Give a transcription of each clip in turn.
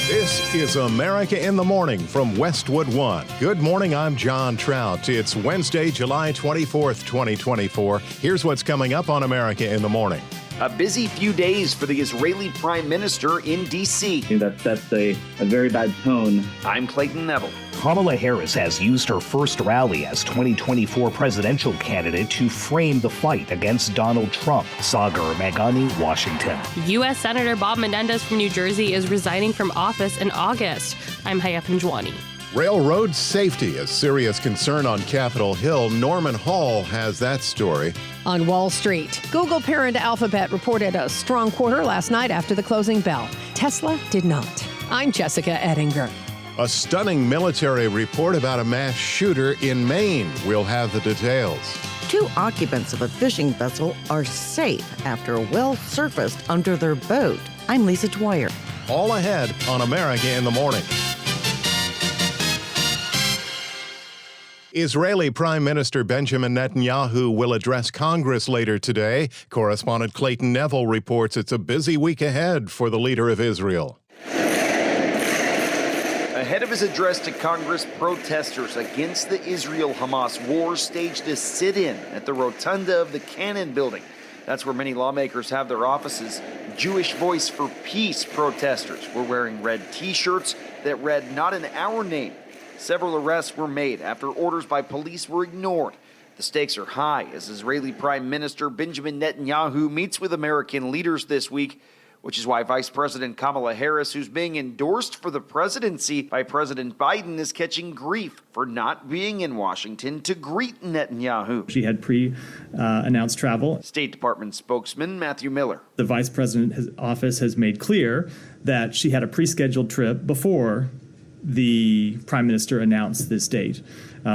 This is America in the Morning from Westwood One. Good morning, I'm John Trout. It's Wednesday, July 24th, 2024. Here's what's coming up on America in the Morning. A busy few days for the Israeli Prime Minister in D.C. That sets a very bad tone. I'm Clayton Neville. Kamala Harris has used her first rally as 2024 presidential candidate to frame the fight against Donald Trump. Sagar Meghani, Washington. U.S. Senator Bob Menendez from New Jersey is resigning from office in August. I'm Haya Panjwani. Railroad safety, a serious concern on Capitol Hill. Norman Hall has that story. On Wall Street, Google parent Alphabet reported a strong quarter last night after the closing bell. Tesla did not. I'm Jessica Ettinger. A stunning military report about a mass shooter in Maine. We'll have the details. 2 occupants of a fishing vessel are safe after a well surfaced under their boat. I'm Lisa Dwyer. All ahead on America in the Morning. Israeli Prime Minister Benjamin Netanyahu will address Congress later today. Correspondent Clayton Neville reports it's a busy week ahead for the leader of Israel. Ahead of his address to Congress, protesters against the Israel-Hamas war staged a sit-in at the rotunda of the Cannon Building. That's where many lawmakers have their offices. Jewish Voice for Peace protesters were wearing red T-shirts that read, "Not in our name." Several arrests were made after orders by police were ignored. The stakes are high as Israeli Prime Minister Benjamin Netanyahu meets with American leaders this week, which is why Vice President Kamala Harris, who's being endorsed for the presidency by President Biden, is catching grief for not being in Washington to greet Netanyahu. She had pre-announced travel. State Department spokesman Matthew Miller. The Vice President's office has made clear that she had a pre-scheduled trip before the Prime Minister announced this date,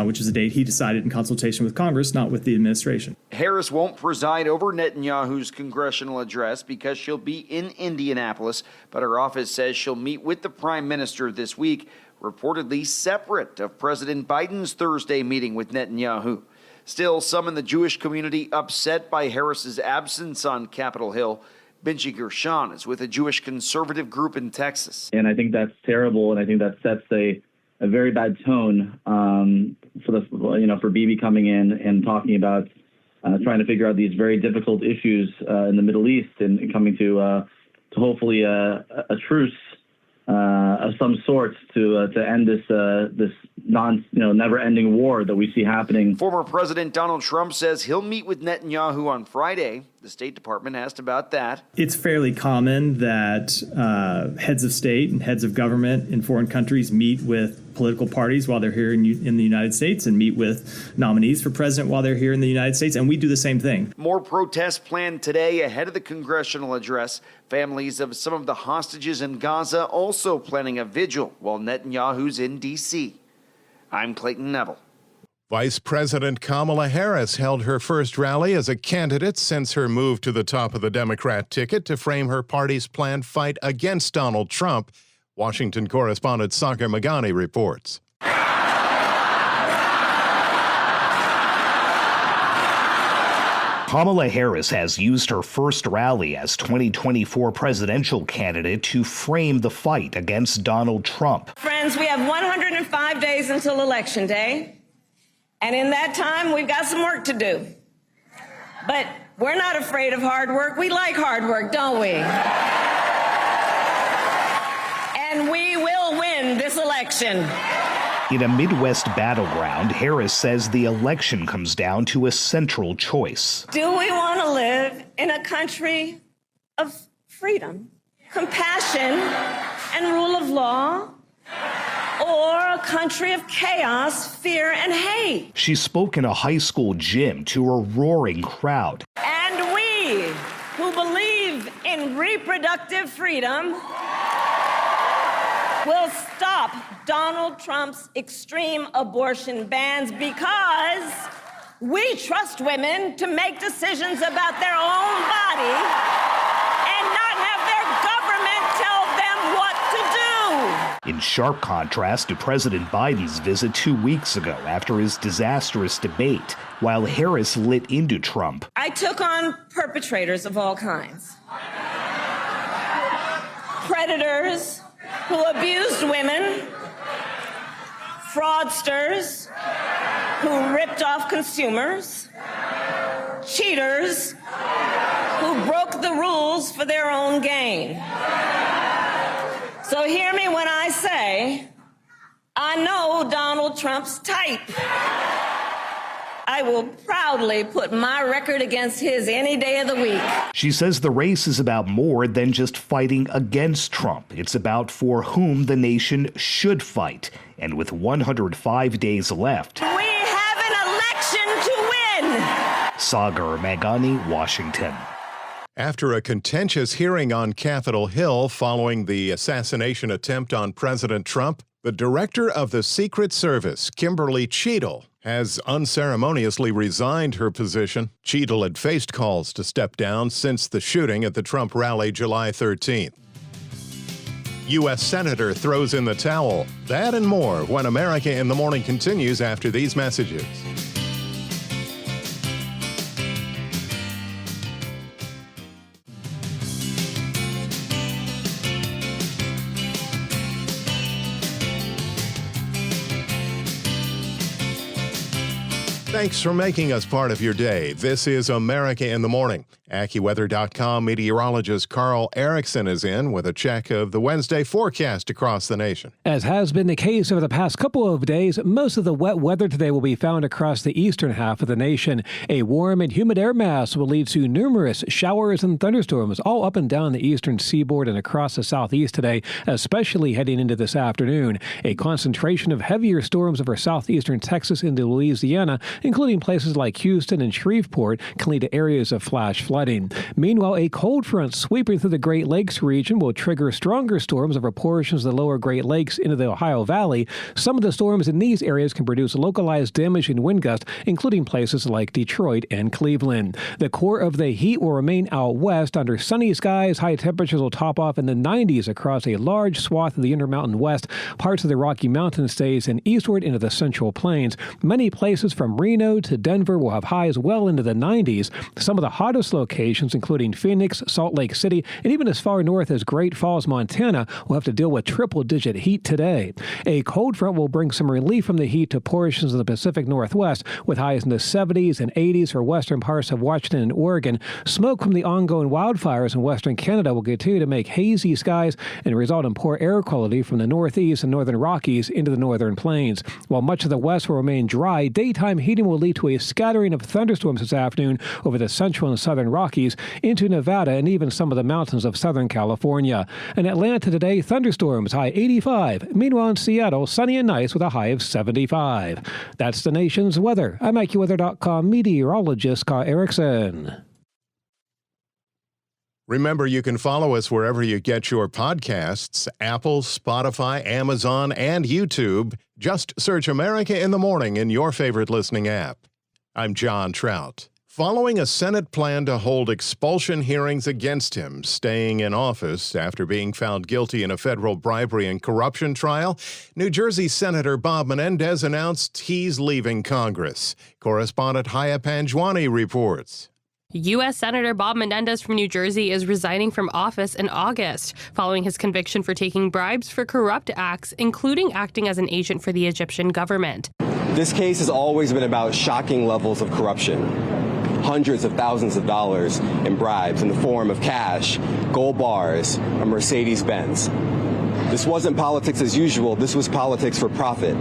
which is a date he decided in consultation with Congress, not with the administration. Harris won't preside over Netanyahu's congressional address because she'll be in Indianapolis, but her office says she'll meet with the Prime Minister this week, reportedly separate of President Biden's Thursday meeting with Netanyahu. Still, some in the Jewish community upset by Harris's absence on Capitol Hill. Benji Gershon is with a Jewish conservative group in Texas. And I think that's terrible, and I think that sets a very bad tone for Bibi coming in and talking about trying to figure out these very difficult issues in the Middle East and coming to hopefully a truce of some sort to end this never-ending war that we see happening. Former President Donald Trump says he'll meet with Netanyahu on Friday. The State Department asked about that. It's fairly common that heads of state and heads of government in foreign countries meet with political parties while they're here in the United States and meet with nominees for president while they're here in the United States, and we do the same thing. More protests planned today ahead of the congressional address. Families of some of the hostages in Gaza also planning a vigil while Netanyahu's in D.C. I'm Clayton Neville. Vice President Kamala Harris held her first rally as a candidate since her move to the top of the Democrat ticket to frame her party's planned fight against Donald Trump. Washington correspondent Sagar Meghani reports. Kamala Harris has used her first rally as 2024 presidential candidate to frame the fight against Donald Trump. Friends, we have 105 days until Election Day. And in that time, we've got some work to do. But we're not afraid of hard work. We like hard work, don't we? And we will win this election. In a Midwest battleground, Harris says the election comes down to a central choice. Do we want to live in a country of freedom, compassion, and rule of law? Or a country of chaos, fear, and hate? She spoke in a high school gym to a roaring crowd. And we, who believe in reproductive freedom, will stop Donald Trump's extreme abortion bans because we trust women to make decisions about their own body and not have their government tell them what to do. In sharp contrast to President Biden's visit 2 weeks ago after his disastrous debate, while Harris lit into Trump. I took on perpetrators of all kinds. Predators, who abused women, fraudsters who ripped off consumers, cheaters who broke the rules for their own gain. So hear me when I say, I know Donald Trump's type. I will proudly put my record against his any day of the week. She says the race is about more than just fighting against Trump. It's about for whom the nation should fight. And with 105 days left, we have an election to win. Sagar Meghani, Washington. After a contentious hearing on Capitol Hill following the assassination attempt on President Trump, the director of the Secret Service, Kimberly Cheadle, has unceremoniously resigned her position. Cheadle had faced calls to step down since the shooting at the Trump rally July 13th. U.S. Senator throws in the towel. That and more when America in the Morning continues after these messages. Thanks for making us part of your day. This is America in the Morning. AccuWeather.com meteorologist Carl Erickson is in with a check of the Wednesday forecast across the nation. As has been the case over the past couple of days, most of the wet weather today will be found across the eastern half of the nation. A warm and humid air mass will lead to numerous showers and thunderstorms all up and down the eastern seaboard and across the southeast today, especially heading into this afternoon. A concentration of heavier storms over southeastern Texas into Louisiana, including places like Houston and Shreveport, can lead to areas of flash flooding. Meanwhile, a cold front sweeping through the Great Lakes region will trigger stronger storms over portions of the lower Great Lakes into the Ohio Valley. Some of the storms in these areas can produce localized damage and wind gusts, including places like Detroit and Cleveland. The core of the heat will remain out west under sunny skies. High temperatures will top off in the 90s across a large swath of the Intermountain West, parts of the Rocky Mountain states, and eastward into the Central Plains. Many places from Reno to Denver will have highs well into the 90s. Some of the hottest locations, including Phoenix, Salt Lake City, and even as far north as Great Falls, Montana, will have to deal with triple-digit heat today. A cold front will bring some relief from the heat to portions of the Pacific Northwest, with highs in the 70s and 80s for western parts of Washington and Oregon. Smoke from the ongoing wildfires in western Canada will continue to make hazy skies and result in poor air quality from the northeast and northern Rockies into the northern plains. While much of the west will remain dry, daytime heating will lead to a scattering of thunderstorms this afternoon over the central and southern Rockies into Nevada and even some of the mountains of Southern California. In Atlanta today, thunderstorms, high 85. Meanwhile, in Seattle, sunny and nice with a high of 75. That's the nation's weather. I'm AccuWeather.com meteorologist Carl Erickson. Remember, you can follow us wherever you get your podcasts, Apple, Spotify, Amazon, and YouTube. Just search America in the Morning in your favorite listening app. I'm John Trout. Following a Senate plan to hold expulsion hearings against him staying in office after being found guilty in a federal bribery and corruption trial, New Jersey Senator Bob Menendez announced he's leaving Congress. Correspondent Haya Panjwani reports. U.S. Senator Bob Menendez from New Jersey is resigning from office in August, following his conviction for taking bribes for corrupt acts, including acting as an agent for the Egyptian government. This case has always been about shocking levels of corruption. Hundreds of thousands of dollars in bribes in the form of cash, gold bars, or Mercedes-Benz. This wasn't politics as usual. This was politics for profit.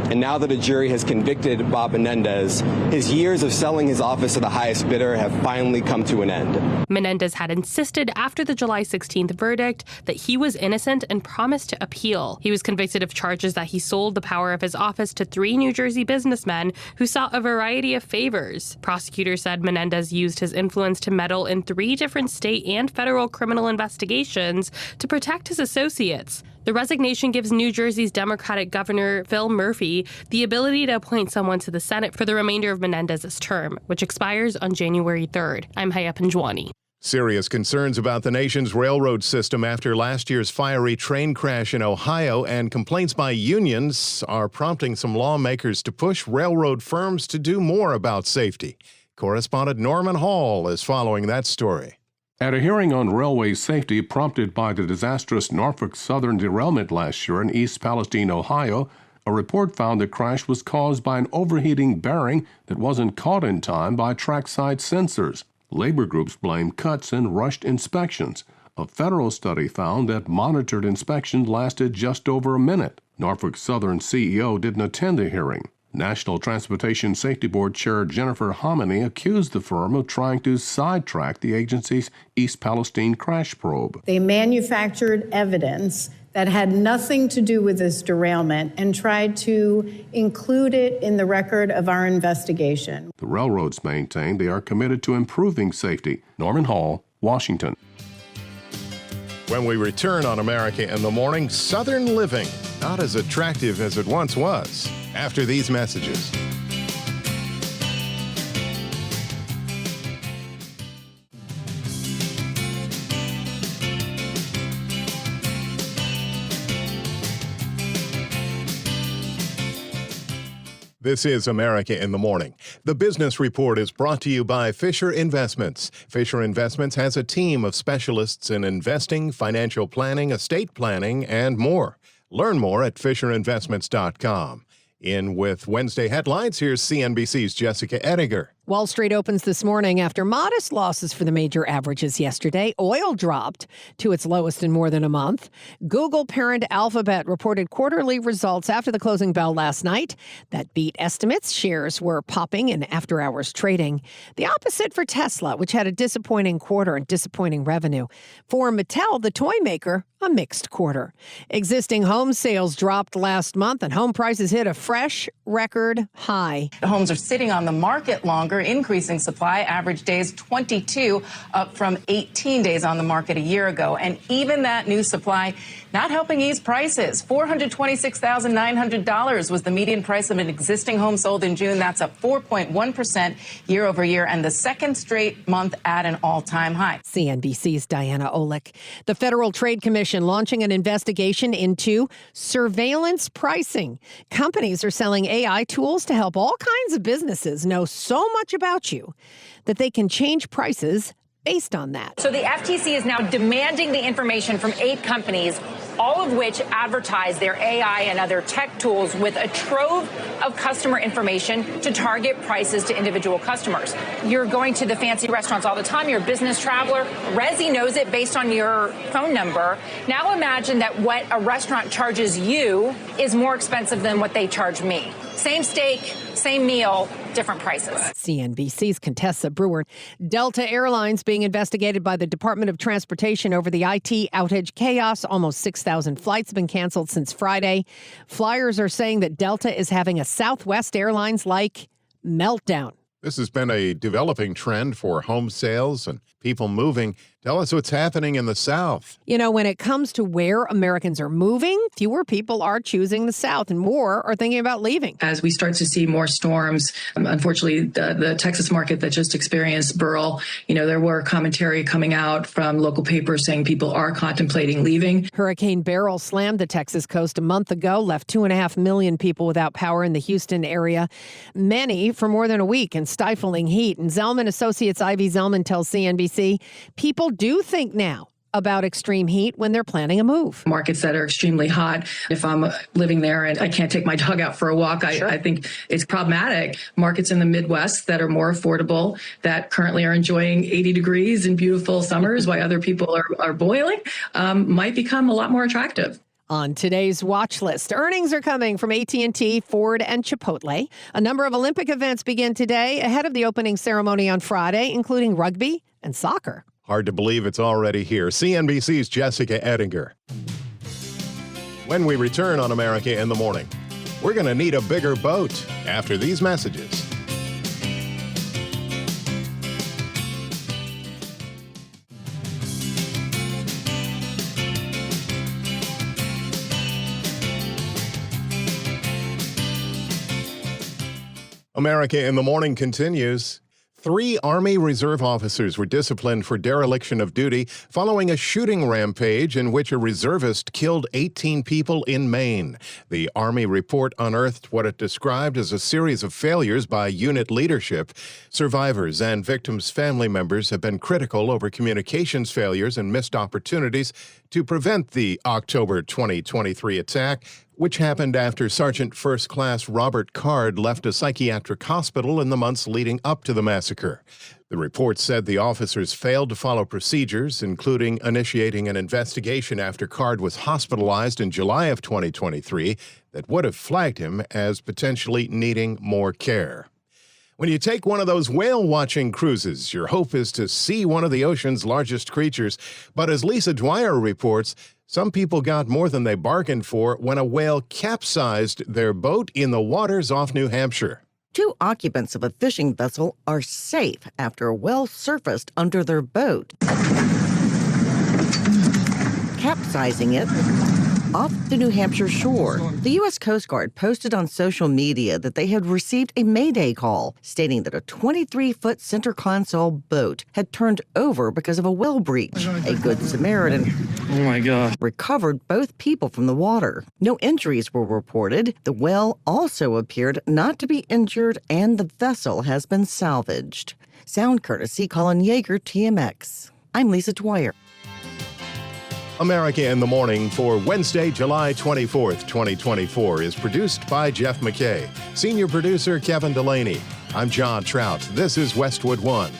And now that a jury has convicted Bob Menendez, his years of selling his office to the highest bidder have finally come to an end. Menendez had insisted after the July 16th verdict that he was innocent and promised to appeal. He was convicted of charges that he sold the power of his office to 3 New Jersey businessmen who sought a variety of favors. Prosecutors said Menendez used his influence to meddle in 3 different state and federal criminal investigations to protect his associates. The resignation gives New Jersey's Democratic Governor Phil Murphy the ability to appoint someone to the Senate for the remainder of Menendez's term, which expires on January 3rd. I'm Haya Panjwani. Serious concerns about the nation's railroad system after last year's fiery train crash in Ohio and complaints by unions are prompting some lawmakers to push railroad firms to do more about safety. Correspondent Norman Hall is following that story. At a hearing on railway safety prompted by the disastrous Norfolk Southern derailment last year in East Palestine, Ohio, a report found the crash was caused by an overheating bearing that wasn't caught in time by trackside sensors. Labor groups blame cuts and rushed inspections. A federal study found that monitored inspections lasted just over a minute. Norfolk Southern CEO didn't attend the hearing. National Transportation Safety Board Chair Jennifer Hominy accused the firm of trying to sidetrack the agency's East Palestine crash probe. They manufactured evidence that had nothing to do with this derailment and tried to include it in the record of our investigation. The railroads maintain they are committed to improving safety. Norman Hall, Washington. When we return on America in the Morning, Southern living, not as attractive as it once was. After these messages. This is America in the Morning. The Business Report is brought to you by Fisher Investments. Fisher Investments has a team of specialists in investing, financial planning, estate planning, and more. Learn more at FisherInvestments.com. In with Wednesday headlines, here's CNBC's Jessica Ettinger. Wall Street opens this morning after modest losses for the major averages yesterday. Oil dropped to its lowest in more than a month. Google parent Alphabet reported quarterly results after the closing bell last night that beat estimates. Shares were popping in after-hours trading. The opposite for Tesla, which had a disappointing quarter and disappointing revenue. For Mattel, the toy maker, a mixed quarter. Existing home sales dropped last month and home prices hit a fresh record high. Homes are sitting on the market longer, increasing supply. Average days 22, up from 18 days on the market a year ago. And even that new supply not helping ease prices. $426,900 was the median price of an existing home sold in June. That's up 4.1% year over year and the second straight month at an all-time high. CNBC's Diana Olick. The Federal Trade Commission launching an investigation into surveillance pricing. Companies are selling AI tools to help all kinds of businesses know so much about you that they can change prices based on that. So the FTC is now demanding the information from 8 companies, all of which advertise their AI and other tech tools with a trove of customer information to target prices to individual customers. You're going to the fancy restaurants all the time. You're a business traveler. Resy knows it based on your phone number. Now imagine that what a restaurant charges you is more expensive than what they charge me. Same steak, same meal, different prices. CNBC's Contessa Brewer. Delta Airlines being investigated by the Department of Transportation over the IT outage chaos. Almost 6,000 flights have been canceled since Friday. Flyers are saying that Delta is having a Southwest Airlines-like meltdown. This has been a developing trend for home sales and people moving. Tell us what's happening in the South. You know, when it comes to where Americans are moving, fewer people are choosing the South and more are thinking about leaving. As we start to see more storms, unfortunately, the Texas market that just experienced Burl, there were commentary coming out from local papers saying people are contemplating leaving. Hurricane Beryl slammed the Texas coast a month ago, left 2.5 million people without power in the Houston area, many for more than a week in stifling heat. And Zelman Associates Ivy Zelman tells CNBC, people do think now about extreme heat when they're planning a move. Markets that are extremely hot, if I'm living there and I can't take my dog out for a walk, I think it's problematic. Markets in the Midwest that are more affordable, that currently are enjoying 80 degrees and beautiful summers while other people are boiling, might become a lot more attractive. On today's watch list, earnings are coming from AT&T, Ford, and Chipotle. A number of Olympic events begin today ahead of the opening ceremony on Friday, including rugby and soccer. Hard to believe it's already here. CNBC's Jessica Ettinger. When we return on America in the Morning, we're going to need a bigger boat after these messages. America in the Morning continues. 3 Army Reserve officers were disciplined for dereliction of duty following a shooting rampage in which a reservist killed 18 people in Maine. The Army report unearthed what it described as a series of failures by unit leadership. Survivors and victims' family members have been critical over communications failures and missed opportunities to prevent the October 2023 attack, which happened after Sergeant First Class Robert Card left a psychiatric hospital in the months leading up to the massacre. The report said the officers failed to follow procedures, including initiating an investigation after Card was hospitalized in July of 2023 that would have flagged him as potentially needing more care. When you take one of those whale-watching cruises, your hope is to see one of the ocean's largest creatures. But as Lisa Dwyer reports, some people got more than they bargained for when a whale capsized their boat in the waters off New Hampshire. 2 occupants of a fishing vessel are safe after a whale surfaced under their boat, capsizing it off the New Hampshire shore. The U.S. Coast Guard posted on social media that they had received a mayday call stating that a 23-foot center console boat had turned over because of a whale breach. A Good Samaritan recovered both people from the water. No injuries were reported. The whale also appeared not to be injured, and the vessel has been salvaged. Sound courtesy Colin Yeager, TMX. I'm Lisa Dwyer. America in the Morning for Wednesday, July 24th, 2024 is produced by Jeff McKay. Senior producer Kevin Delaney. I'm John Trout. This is Westwood One.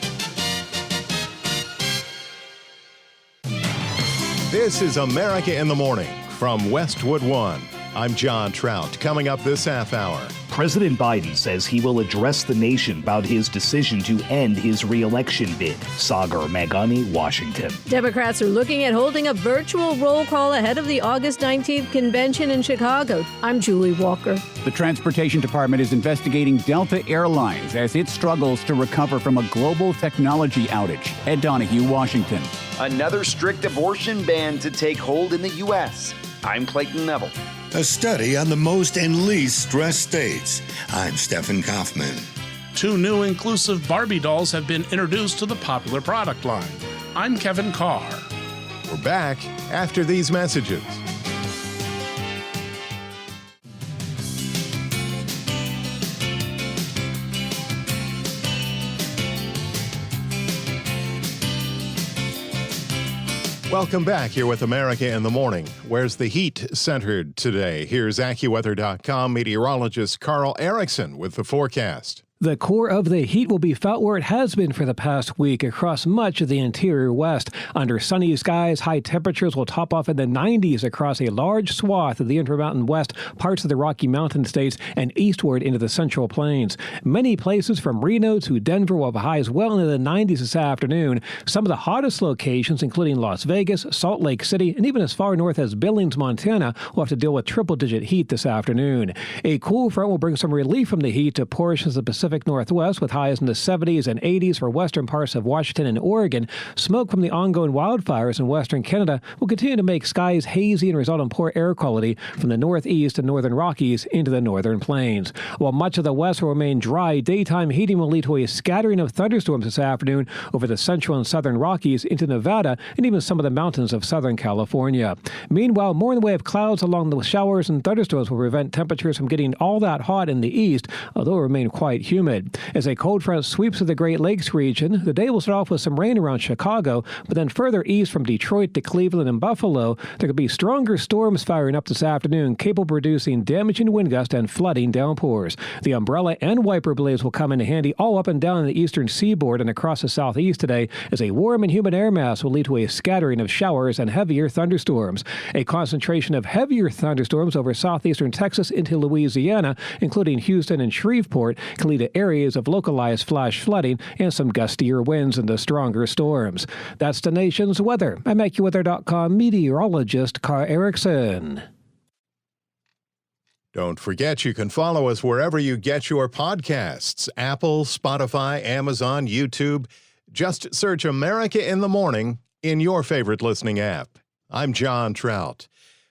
This is America in the Morning from Westwood One. I'm John Trout. Coming up this half hour. President Biden says he will address the nation about his decision to end his re-election bid. Sagar Meghani, Washington. Democrats are looking at holding a virtual roll call ahead of the August 19th convention in Chicago. I'm Julie Walker. The Transportation Department is investigating Delta Airlines as it struggles to recover from a global technology outage. Ed Donahue, Washington. Another strict abortion ban to take hold in the U.S. I'm Clayton Neville. A study on the most and least stressed states. I'm Stephen Kaufman. 2 new inclusive Barbie dolls have been introduced to the popular product line. I'm Kevin Carr. We're back after these messages. Welcome back here with America in the Morning. Where's the heat centered today? Here's AccuWeather.com meteorologist Carl Erickson with the forecast. The core of the heat will be felt where it has been for the past week across much of the interior west. Under sunny skies, high temperatures will top off in the 90s across a large swath of the Intermountain West, parts of the Rocky Mountain states, and eastward into the Central Plains. Many places from Reno to Denver will have highs well into the 90s this afternoon. Some of the hottest locations, including Las Vegas, Salt Lake City, and even as far north as Billings, Montana, will have to deal with triple-digit heat this afternoon. A cool front will bring some relief from the heat to portions of the Pacific Northwest with highs in the 70s and 80s for western parts of Washington and Oregon. Smoke from the ongoing wildfires in western Canada will continue to make skies hazy and result in poor air quality from the northeast and northern Rockies into the northern plains. While much of the west will remain dry, daytime heating will lead to a scattering of thunderstorms this afternoon over the central and southern Rockies into Nevada and even some of the mountains of southern California. Meanwhile, more in the way of clouds along the showers and thunderstorms will prevent temperatures from getting all that hot in the east, although it will remain quite humid. As a cold front sweeps through the Great Lakes region, the day will start off with some rain around Chicago, but then further east from Detroit to Cleveland and Buffalo, there could be stronger storms firing up this afternoon, capable of producing damaging wind gusts and flooding downpours. The umbrella and wiper blades will come in handy all up and down the eastern seaboard and across the southeast today, as a warm and humid air mass will lead to a scattering of showers and heavier thunderstorms. A concentration of heavier thunderstorms over southeastern Texas into Louisiana, including Houston and Shreveport, can lead to areas of localized flash flooding and some gustier winds and the stronger storms. That's the nation's weather. I'm AccuWeather.com meteorologist Carl Erickson. Don't forget you can follow us wherever you get your podcasts. Apple, Spotify, Amazon, YouTube. Just search America in the Morning in your favorite listening app. I'm John Trout.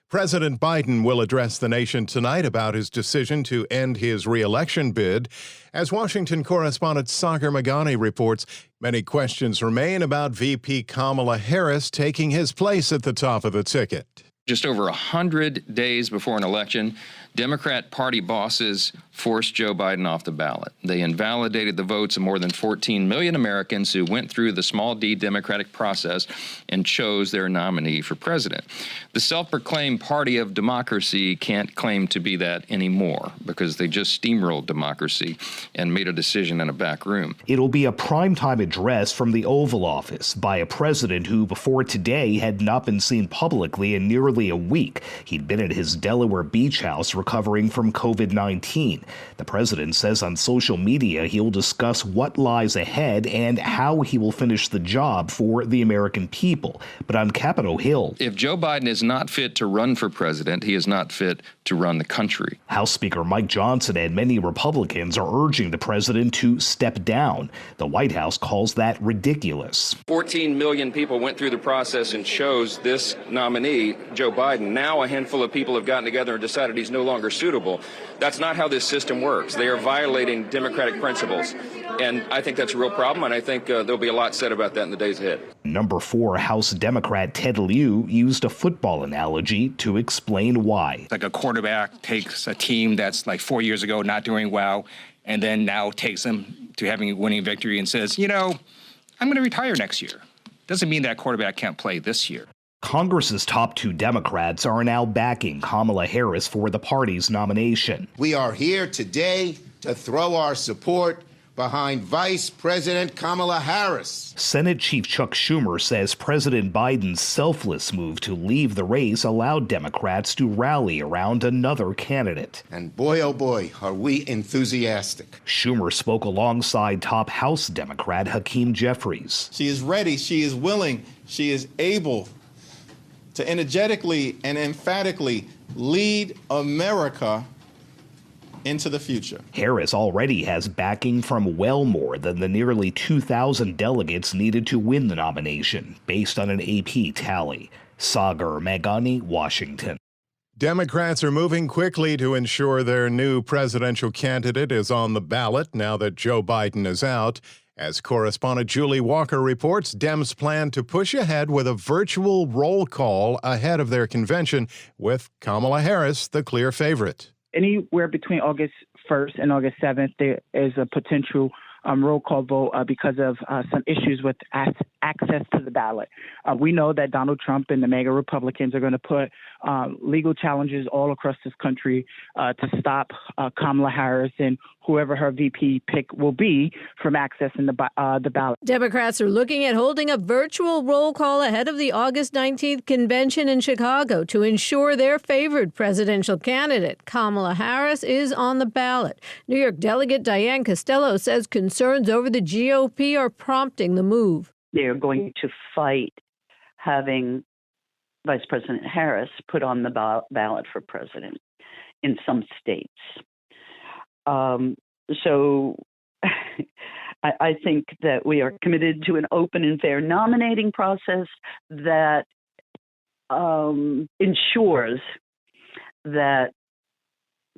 President Biden will address the nation tonight about his decision to end his re-election bid. As Washington correspondent Sagar Meghani reports, many questions remain about VP Kamala Harris taking his place at the top of the ticket. Just over 100 days before an election, Democrat Party bosses forced Joe Biden off the ballot. They invalidated the votes of more than 14 million Americans who went through the small d democratic process and chose their nominee for president. The self-proclaimed party of democracy can't claim to be that anymore because they just steamrolled democracy and made a decision in a back room. It'll be a primetime address from the Oval Office by a president who, before today, had not been seen publicly in nearly a week. He'd been at his Delaware beach house recovering from COVID-19. The president says on social media he'll discuss what lies ahead and how he will finish the job for the American people. But on Capitol Hill, if Joe Biden is not fit to run for president, he is not fit to run the country. House Speaker Mike Johnson and many Republicans are urging the president to step down. The White House calls that ridiculous. 14 million people went through the process and chose this nominee, Joe Biden. Now a handful of people have gotten together and decided he's no longer suitable. That's not how this system works. They are violating democratic principles. And I think that's a real problem, and I think there'll be a lot said about that in the days ahead. Number 4 House Democrat Ted Lieu used a football analogy to explain why. Like a quarterback takes a team that's like 4 years ago not doing well, and then now takes them to having a winning victory and says, you know, I'm going to retire next year. Doesn't mean that quarterback can't play this year. Congress's top 2 Democrats are now backing Kamala Harris for the party's nomination. We are here today to throw our support behind Vice President Kamala Harris. Senate Chief Chuck Schumer says President Biden's selfless move to leave the race allowed Democrats to rally around another candidate. And boy, oh boy, are we enthusiastic. Schumer spoke alongside top House Democrat Hakeem Jeffries. She is ready, she is willing, she is able to energetically and emphatically lead America into the future. Harris already has backing from well more than the nearly 2,000 delegates needed to win the nomination, based on an AP tally. Sagar Meghani, Washington. Democrats are moving quickly to ensure their new presidential candidate is on the ballot now that Joe Biden is out. As correspondent Julie Walker reports, Dems plan to push ahead with a virtual roll call ahead of their convention, with Kamala Harris the clear favorite. Anywhere between August 1st and August 7th, there is a potential roll call vote because of some issues with access to the ballot. We know that Donald Trump and the MAGA Republicans are going to put legal challenges all across this country to stop Kamala Harris and whoever her VP pick will be from accessing the ballot. Democrats are looking at holding a virtual roll call ahead of the August 19th convention in Chicago to ensure their favored presidential candidate, Kamala Harris, is on the ballot. New York Delegate Diane Costello says concerns over the GOP are prompting the move. They're going to fight having Vice President Harris put on the ballot for president in some states. So I think that we are committed to an open and fair nominating process that ensures that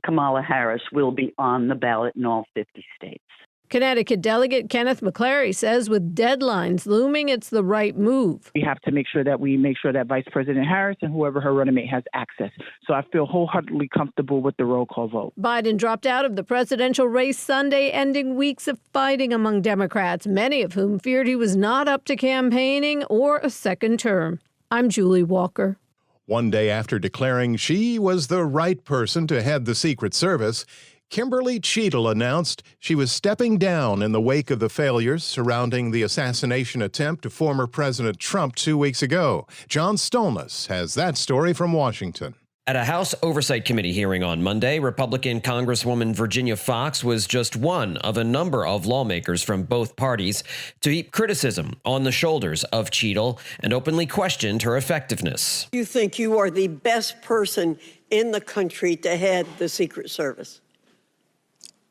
Kamala Harris will be on the ballot in all 50 states. Connecticut Delegate Kenneth McClary says with deadlines looming, it's the right move. We have to make sure that Vice President Harris and whoever her running mate has access. So I feel wholeheartedly comfortable with the roll call vote. Biden dropped out of the presidential race Sunday, ending weeks of fighting among Democrats, many of whom feared he was not up to campaigning or a second term. I'm Julie Walker. One day after declaring she was the right person to head the Secret Service, Kimberly Cheadle announced she was stepping down in the wake of the failures surrounding the assassination attempt of former President Trump 2 weeks ago. John Stolness has that story from Washington. At a House Oversight Committee hearing on Monday, Republican Congresswoman Virginia Foxx was just one of a number of lawmakers from both parties to heap criticism on the shoulders of Cheadle and openly questioned her effectiveness. You think you are the best person in the country to head the Secret Service?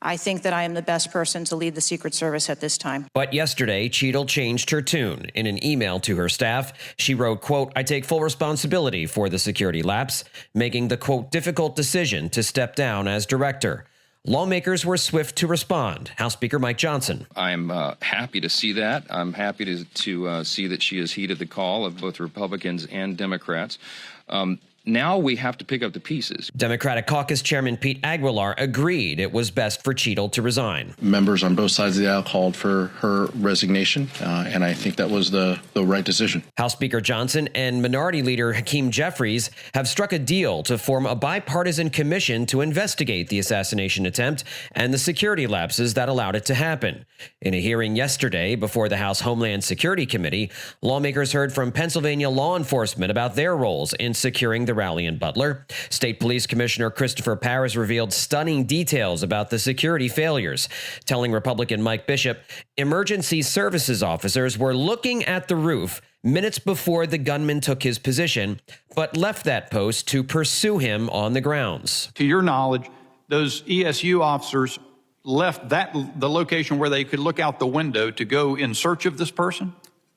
I think that I am the best person to lead the Secret Service at this time. But yesterday, Cheadle changed her tune. In an email to her staff, she wrote, quote, "I take full responsibility for the security lapse, making the, quote, difficult decision to step down as director." Lawmakers were swift to respond. House Speaker Mike Johnson. I'm happy to see that. I'm happy to see that she has heeded the call of both Republicans and Democrats. Now we have to pick up the pieces. Democratic Caucus Chairman Pete Aguilar agreed it was best for Cheadle to resign. Members on both sides of the aisle called for her resignation, and I think that was the right decision. House Speaker Johnson and Minority Leader Hakeem Jeffries have struck a deal to form a bipartisan commission to investigate the assassination attempt and the security lapses that allowed it to happen. In a hearing yesterday before the House Homeland Security Committee, lawmakers heard from Pennsylvania law enforcement about their roles in securing the rally in Butler. State Police Commissioner Christopher Paris revealed stunning details about the security failures, telling Republican Mike Bishop emergency services officers were looking at the roof minutes before the gunman took his position, but left that post to pursue him on the grounds. To your knowledge, those ESU officers left the location where they could look out the window to go in search of this person?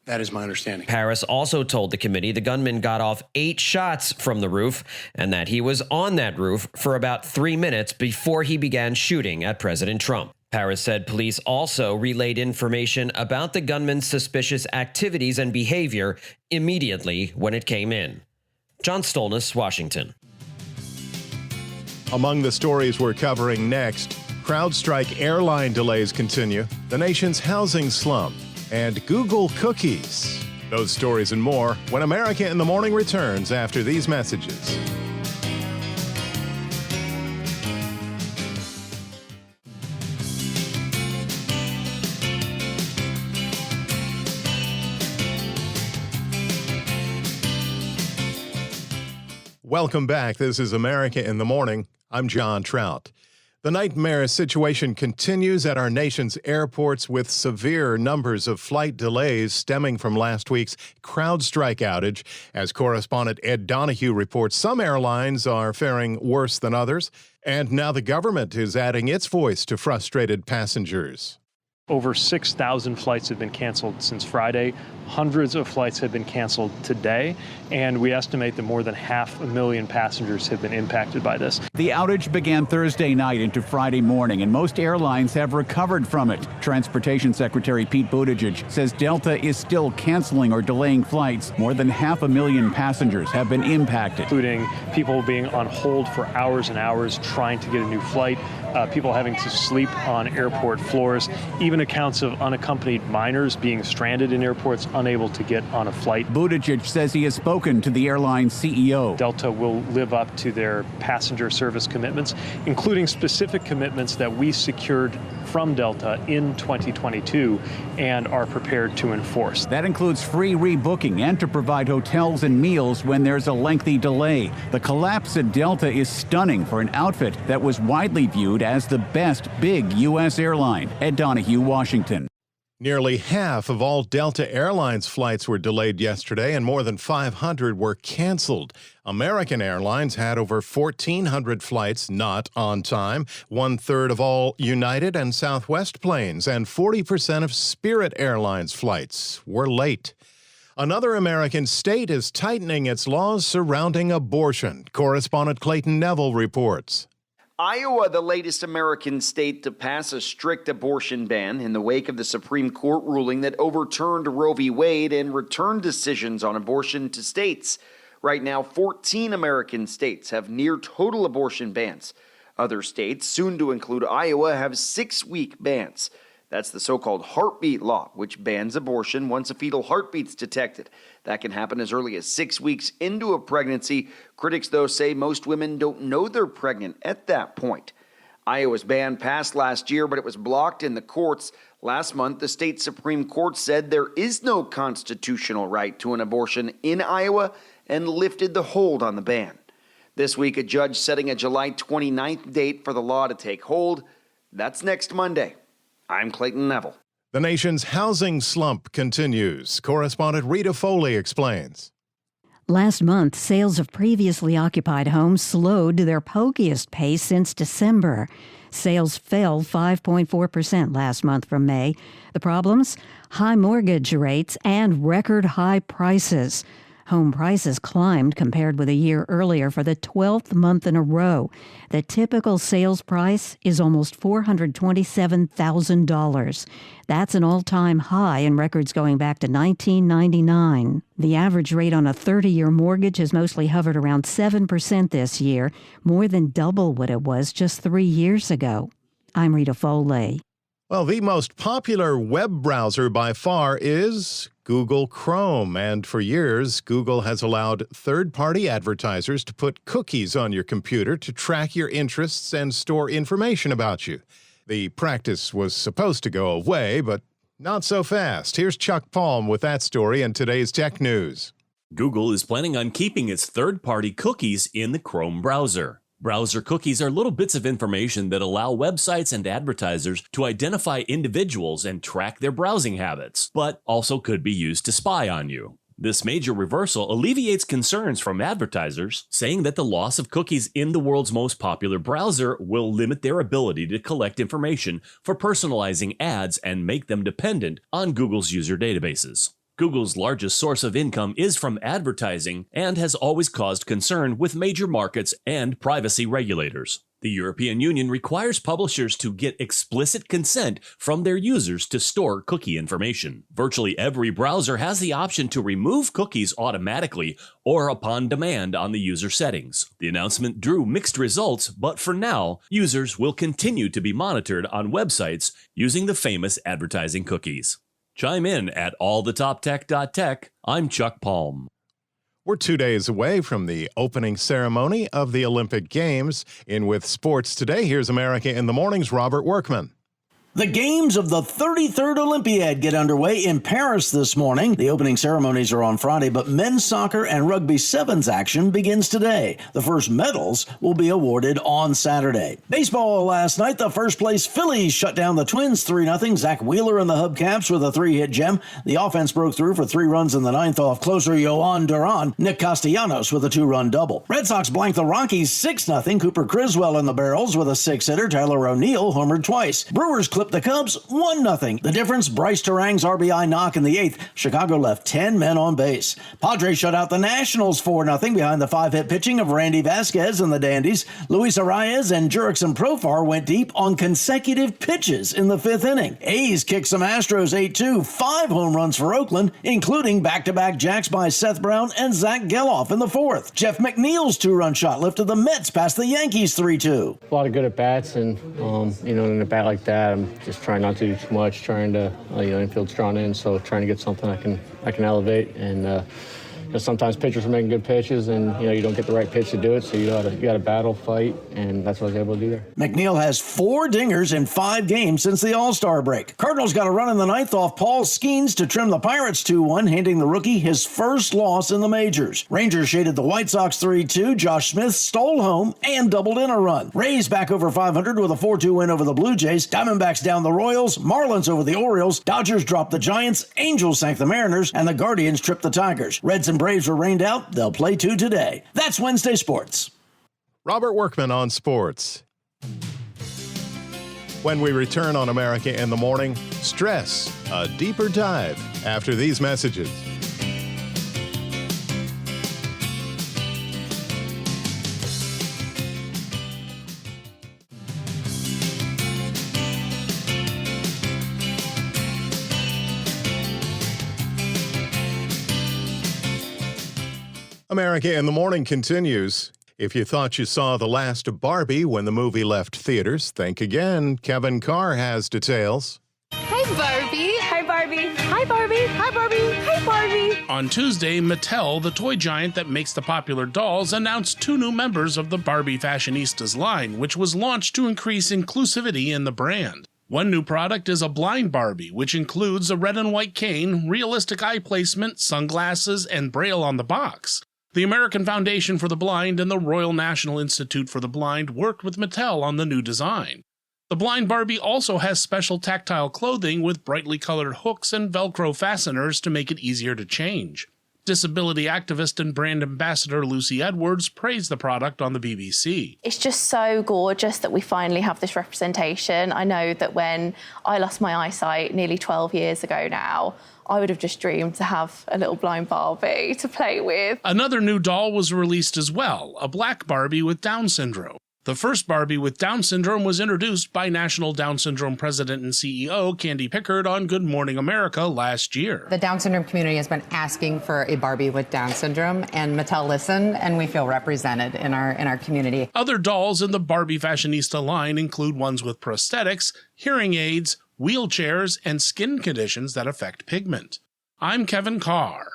That is my understanding. Paris also told the committee the gunman got off 8 shots from the roof and that he was on that roof for about 3 minutes before he began shooting at President Trump. Paris said police also relayed information about the gunman's suspicious activities and behavior immediately when it came in. John Stolnis, Washington. Among the stories we're covering next, CrowdStrike airline delays continue, the nation's housing slump, and Google cookies. Those stories and more when America in the Morning returns after these messages. Welcome back. This is America in the Morning. I'm John Trout. The nightmare situation continues at our nation's airports with severe numbers of flight delays stemming from last week's CrowdStrike outage. As correspondent Ed Donahue reports, some airlines are faring worse than others, and now the government is adding its voice to frustrated passengers. Over 6,000 flights have been canceled since Friday. Hundreds of flights have been canceled today, and we estimate that more than 500,000 passengers have been impacted by this. The outage began Thursday night into Friday morning, and most airlines have recovered from it. Transportation Secretary Pete Buttigieg says Delta is still canceling or delaying flights. More than 500,000 passengers have been impacted, including people being on hold for hours and hours trying to get a new flight, people having to sleep on airport floors, even accounts of unaccompanied minors being stranded in airports, unable to get on a flight. Buttigieg says he has spoken to the airline's CEO. Delta will live up to their passenger service commitments, including specific commitments that we secured from Delta in 2022 and are prepared to enforce. That includes free rebooking and to provide hotels and meals when there's a lengthy delay. The collapse at Delta is stunning for an outfit that was widely viewed as the best big U.S. airline. Ed Donahue, Washington. Nearly half of all Delta Airlines flights were delayed yesterday, and more than 500 were canceled. American Airlines had over 1,400 flights not on time, 1/3 of all United and Southwest planes, and 40% of Spirit Airlines flights were late. Another American state is tightening its laws surrounding abortion. Correspondent Clayton Neville reports. Iowa, the latest American state to pass a strict abortion ban in the wake of the Supreme Court ruling that overturned Roe v. Wade and returned decisions on abortion to states. Right now, 14 American states have near total abortion bans. Other states, soon to include Iowa, have 6-week bans. That's the so-called heartbeat law, which bans abortion once a fetal heartbeat's detected. That can happen as early as 6 weeks into a pregnancy. Critics, though, say most women don't know they're pregnant at that point. Iowa's ban passed last year, but it was blocked in the courts. Last month, the state Supreme Court said there is no constitutional right to an abortion in Iowa and lifted the hold on the ban. This week, a judge setting a July 29th date for the law to take hold. That's next Monday. I'm Clayton Neville. The nation's housing slump continues. Correspondent Rita Foley explains. Last month, sales of previously occupied homes slowed to their pokiest pace since December. Sales fell 5.4% last month from May. The problems? High mortgage rates and record high prices. Home prices climbed compared with a year earlier for the 12th month in a row. The typical sales price is almost $427,000. That's an all-time high in records going back to 1999. The average rate on a 30-year mortgage has mostly hovered around 7% this year, more than double what it was just 3 years ago. I'm Rita Foley. Well, the most popular web browser by far is Google Chrome, and for years, Google has allowed third-party advertisers to put cookies on your computer to track your interests and store information about you. The practice was supposed to go away, but not so fast. Here's Chuck Palm with that story in today's Tech News. Google is planning on keeping its third-party cookies in the Chrome browser. Browser cookies are little bits of information that allow websites and advertisers to identify individuals and track their browsing habits, but also could be used to spy on you. This major reversal alleviates concerns from advertisers, saying that the loss of cookies in the world's most popular browser will limit their ability to collect information for personalizing ads and make them dependent on Google's user databases. Google's largest source of income is from advertising and has always caused concern with major markets and privacy regulators. The European Union requires publishers to get explicit consent from their users to store cookie information. Virtually every browser has the option to remove cookies automatically or upon demand on the user settings. The announcement drew mixed results, but for now, users will continue to be monitored on websites using the famous advertising cookies. Chime in at allthetoptech.tech. I'm Chuck Palm. We're 2 days away from the opening ceremony of the Olympic Games. In with sports today, here's America in the Morning's Robert Workman. The games of the 33rd Olympiad get underway in Paris this morning. The opening ceremonies are on Friday, but men's soccer and rugby sevens action begins today. The first medals will be awarded on Saturday. Baseball last night, the first-place Phillies shut down the Twins 3-0. Zach Wheeler and the Hubcaps with a 3-hit gem. The offense broke through for 3 runs in the ninth off closer Yohan Duran. Nick Castellanos with a 2-run double. Red Sox blanked the Rockies 6-0. Cooper Criswell in the barrels with a 6-hitter. Tyler O'Neill homered twice. Brewers clipped the Cubs 1-0. The difference, Bryce Terang's RBI knock in the 8th. Chicago left 10 men on base. Padres shut out the Nationals 4-0 behind the 5-hit pitching of Randy Vasquez and the Dandies. Luis Arias and Jurickson Profar went deep on consecutive pitches in the 5th inning. A's kicked some Astros 8-2, 5 home runs for Oakland, including back-to-back jacks by Seth Brown and Zach Geloff in the 4th. Jeff McNeil's 2-run shot lifted the Mets past the Yankees 3-2. A lot of good at-bats, and, in a bat like that, I'm just trying not to do too much, trying to, infield's drawn in, so trying to get something I can elevate. And sometimes pitchers are making good pitches, and you don't get the right pitch to do it, so you got to battle, fight, and that's what I was able to do there. McNeil has 4 dingers in 5 games since the All-Star break. Cardinals got a run in the 9th off Paul Skeens to trim the Pirates 2-1, handing the rookie his first loss in the majors. Rangers shaded the White Sox 3-2. Josh Smith stole home and doubled in a run. Rays back over 500 with a 4-2 win over the Blue Jays. Diamondbacks down the Royals. Marlins over the Orioles. Dodgers dropped the Giants. Angels sank the Mariners, and the Guardians tripped the Tigers. Reds and Braves were rained out. They'll play 2 today. That's Wednesday Sports. Robert Workman on sports. When we return on America in the Morning, stress, a deeper dive after these messages. America in the Morning continues. If you thought you saw the last of Barbie when the movie left theaters, think again. Kevin Carr has details. Hi, Barbie. Hi, Barbie. Hi, Barbie. Hi, Barbie. Hi, Barbie. On Tuesday, Mattel, the toy giant that makes the popular dolls, announced 2 new members of the Barbie Fashionistas line, which was launched to increase inclusivity in the brand. One new product is a blind Barbie, which includes a red and white cane, realistic eye placement, sunglasses, and Braille on the box. The American Foundation for the Blind and the Royal National Institute for the Blind worked with Mattel on the new design. The blind Barbie also has special tactile clothing with brightly colored hooks and Velcro fasteners to make it easier to change. Disability activist and brand ambassador Lucy Edwards praised the product on the BBC. It's just so gorgeous that we finally have this representation. I know that when I lost my eyesight nearly 12 years ago now, I would have just dreamed to have a little blind Barbie to play with. Another new doll was released as well, a black Barbie with Down syndrome. The first Barbie with Down syndrome was introduced by National Down Syndrome President and CEO Candy Pickard on Good Morning America last year. The Down syndrome community has been asking for a Barbie with Down syndrome, and Mattel listened, and we feel represented in our community. Other dolls in the Barbie fashionista line include ones with prosthetics, hearing aids, wheelchairs, and skin conditions that affect pigment. I'm Kevin Carr.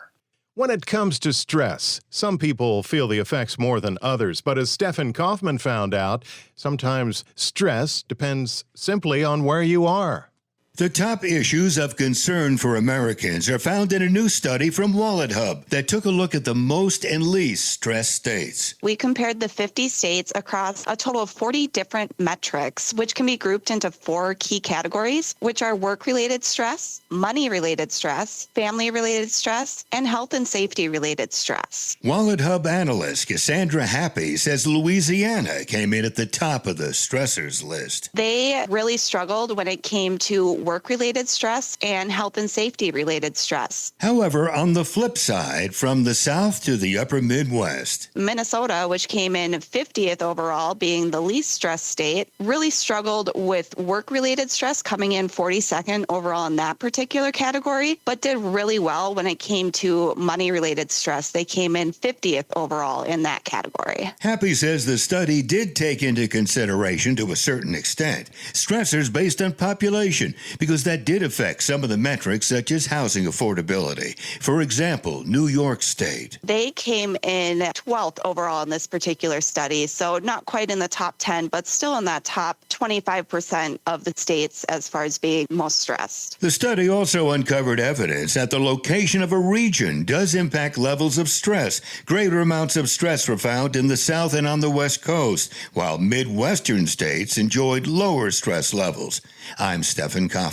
When it comes to stress, some people feel the effects more than others, but as Stephen Kaufman found out, sometimes stress depends simply on where you are. The top issues of concern for Americans are found in a new study from WalletHub that took a look at the most and least stressed states. We compared the 50 states across a total of 40 different metrics, which can be grouped into 4 key categories, which are work-related stress, money-related stress, family-related stress, and health and safety-related stress. WalletHub analyst Cassandra Happy says Louisiana came in at the top of the stressors list. They really struggled when it came to work-related stress and health and safety-related stress. However, on the flip side, from the South to the upper Midwest, Minnesota, which came in 50th overall, being the least stressed state, really struggled with work-related stress, coming in 42nd overall in that particular category, but did really well when it came to money-related stress. They came in 50th overall in that category. Happy says the study did take into consideration, to a certain extent, stressors based on population, because that did affect some of the metrics such as housing affordability. For example, New York State. They came in 12th overall in this particular study, so not quite in the top 10, but still in that top 25% of the states as far as being most stressed. The study also uncovered evidence that the location of a region does impact levels of stress. Greater amounts of stress were found in the South and on the West Coast, while Midwestern states enjoyed lower stress levels. I'm Stephen Kaufman.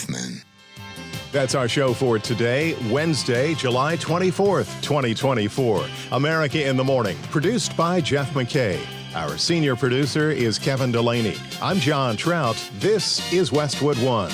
That's our show for today, Wednesday, July 24th, 2024. America in the Morning, produced by Jeff McKay. Our senior producer is Kevin Delaney. I'm John Trout. This is Westwood One.